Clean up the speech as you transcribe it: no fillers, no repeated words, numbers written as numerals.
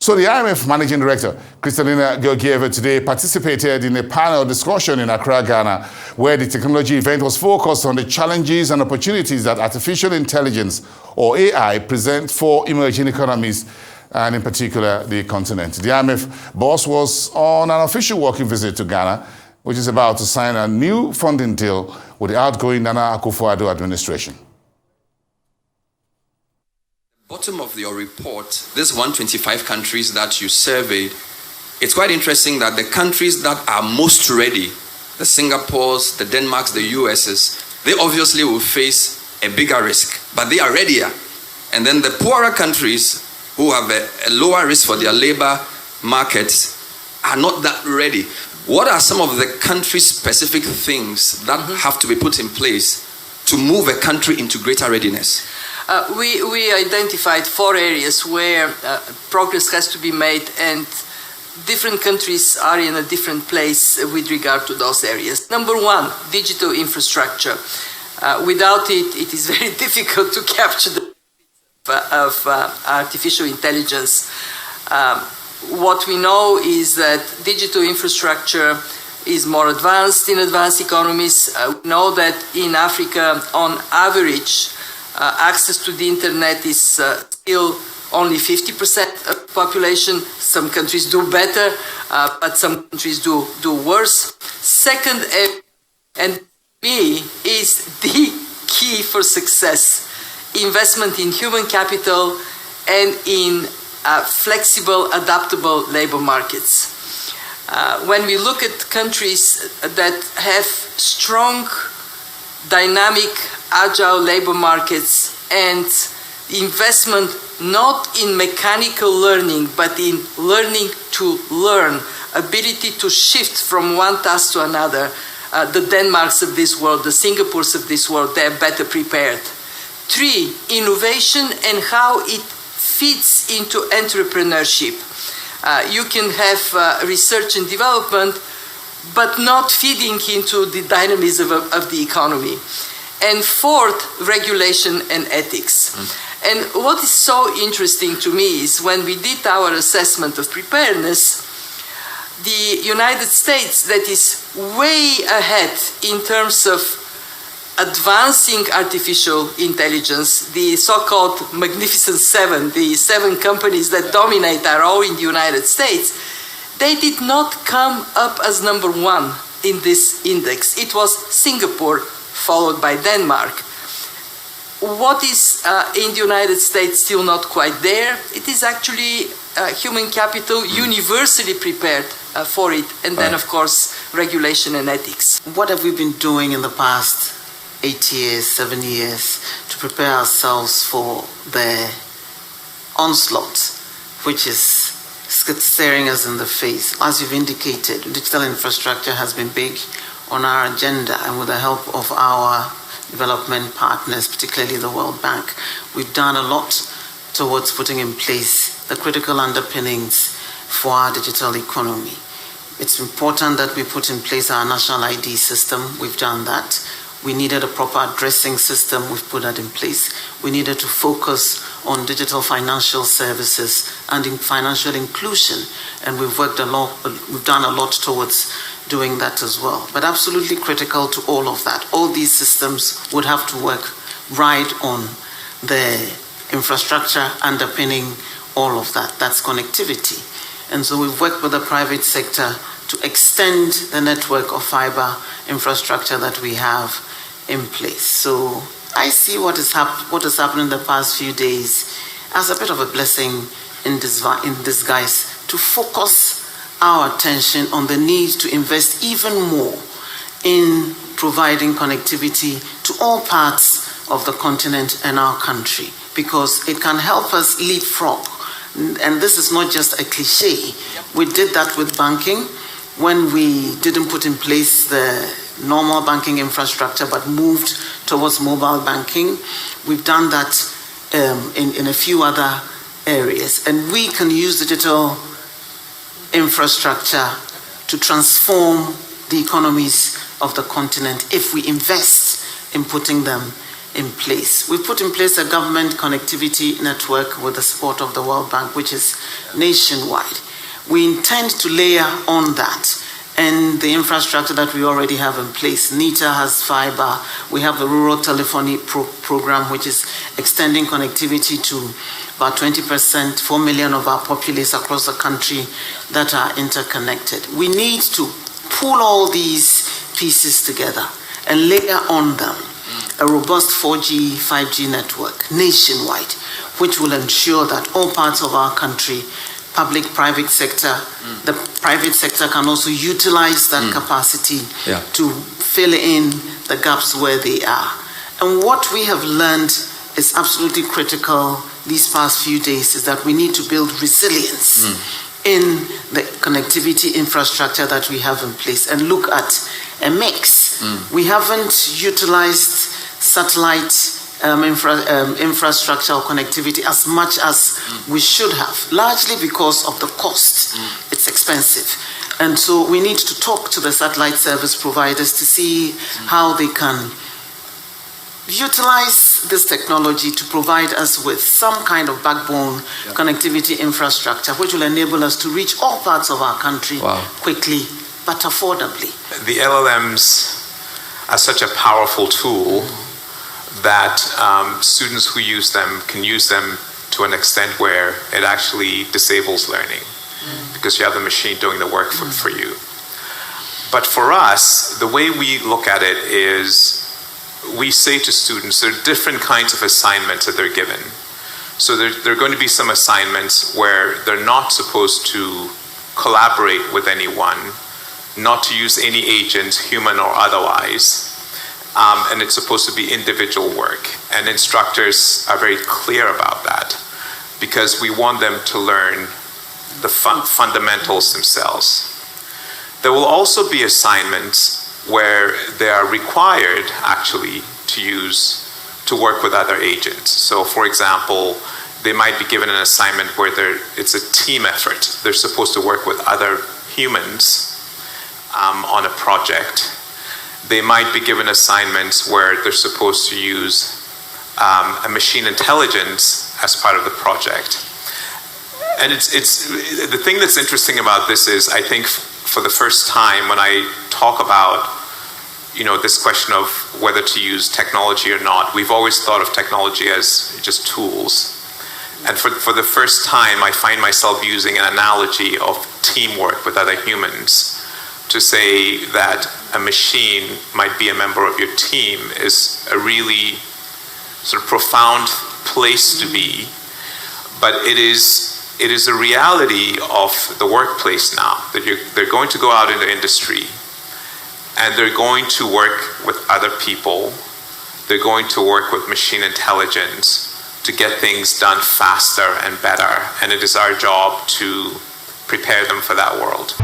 So the IMF Managing Director, Kristalina Georgieva, today participated in a panel discussion in Accra, Ghana, where the technology event was focused on the challenges and opportunities that artificial intelligence, or AI, present for emerging economies, and in particular, the continent. The IMF boss was on an official working visit to Ghana, which is about to sign a new funding deal with the outgoing Nana Akufo-Addo administration. Bottom of your report, this 125 countries that you surveyed, it's quite interesting that the countries that are most ready, the Singapores, the Denmarks, the USs, they obviously will face a bigger risk, but they are readier. And then the poorer countries who have a lower risk for their labor markets are not that ready. What are some of the country-specific things that have to be put in place to move a country into greater readiness? We identified 4 areas where progress has to be made, and different countries are in a different place with regard to those areas. Number 1, digital infrastructure. Without it, it is very difficult to capture the of artificial intelligence. What we know is that digital infrastructure is more advanced in advanced economies. We know that in Africa, on average, access to the internet is still only 50% of the population. Some countries do better, but some countries do worse. Second, and B, is the key for success: investment in human capital and in flexible, adaptable labor markets. When we look at countries that have strong, dynamic, agile labor markets and investment not in mechanical learning, but in learning to learn, ability to shift from one task to another, the Denmarks of this world, the Singapores of this world, they're better prepared. 3, innovation and how it fits into entrepreneurship. You can have research and development, but not feeding into the dynamism of the economy. And 4th, regulation and ethics. And what is so interesting to me is when we did our assessment of preparedness, the United States, that is way ahead in terms of advancing artificial intelligence, the so-called Magnificent Seven, the 7 companies that dominate are all in the United States, they did not come up as number 1 in this index. It was Singapore, followed by Denmark. What is in the United States still not quite there? It is actually human capital universally prepared for it, and then of course regulation and ethics. What have we been doing in the past 8 years, 7 years to prepare ourselves for the onslaught, which is staring us in the face? As you've indicated, digital infrastructure has been big on our agenda, and with the help of our development partners, particularly the World Bank, we've done a lot towards putting in place the critical underpinnings for our digital economy. It's important that we put in place our national ID system. We've done that. We needed a proper addressing system. We've put that in place. We needed to focus on digital financial services and in financial inclusion, and we've worked a lot. We've done a lot towards doing that as well. But absolutely critical to all of that, all these systems would have to work right on the infrastructure underpinning all of that. That's connectivity. And so we've worked with the private sector to extend the network of fiber infrastructure that we have in place. So I see what has happened in the past few days as a bit of a blessing in disguise to focus our attention on the need to invest even more in providing connectivity to all parts of the continent and our country, because it can help us leapfrog. And this is not just a cliche. We did that with banking when we didn't put in place the normal banking infrastructure but moved towards mobile banking. We've done that in a few other areas. And we can use digital infrastructure to transform the economies of the continent if we invest in putting them in place. We put in place a government connectivity network with the support of the World Bank, which is nationwide. We intend to layer on that and the infrastructure that we already have in place. NITA has fiber. We have the Rural Telephony Program, which is extending connectivity to about 20%, 4 million of our populace across the country that are interconnected. We need to pull all these pieces together and layer on them a robust 4G, 5G network nationwide, which will ensure that all parts of our country, public, private sector, the private sector can also utilize that capacity to fill in the gaps where they are. And what we have learned is absolutely critical these past few days is that we need to build resilience in the connectivity infrastructure that we have in place and look at a mix. We haven't utilized satellite infrastructure or connectivity as much as we should have, largely because of the cost. It's expensive. And so we need to talk to the satellite service providers to see how they can utilize this technology to provide us with some kind of backbone connectivity infrastructure, which will enable us to reach all parts of our country quickly but affordably. The LLMs are such a powerful tool that students who use them can use them to an extent where it actually disables learning because you have the machine doing the work for you. But for us, the way we look at it is we say to students there are different kinds of assignments that they're given. So there are going to be some assignments where they're not supposed to collaborate with anyone, not to use any agent, human or otherwise, and it's supposed to be individual work. And instructors are very clear about that because we want them to learn the fundamentals themselves. There will also be assignments where they are required actually to work with other agents. So for example, they might be given an assignment where it's a team effort. They're supposed to work with other humans on a project. They might be given assignments where they're supposed to use a machine intelligence as part of the project. And it's the thing that's interesting about this is I think for the first time when I talk about this question of whether to use technology or not, we've always thought of technology as just tools. And for the first time, I find myself using an analogy of teamwork with other humans to say that a machine might be a member of your team is a really sort of profound place to be. But it is a reality of the workplace now, that they're going to go out in the industry and they're going to work with other people. They're going to work with machine intelligence to get things done faster and better. And it is our job to prepare them for that world.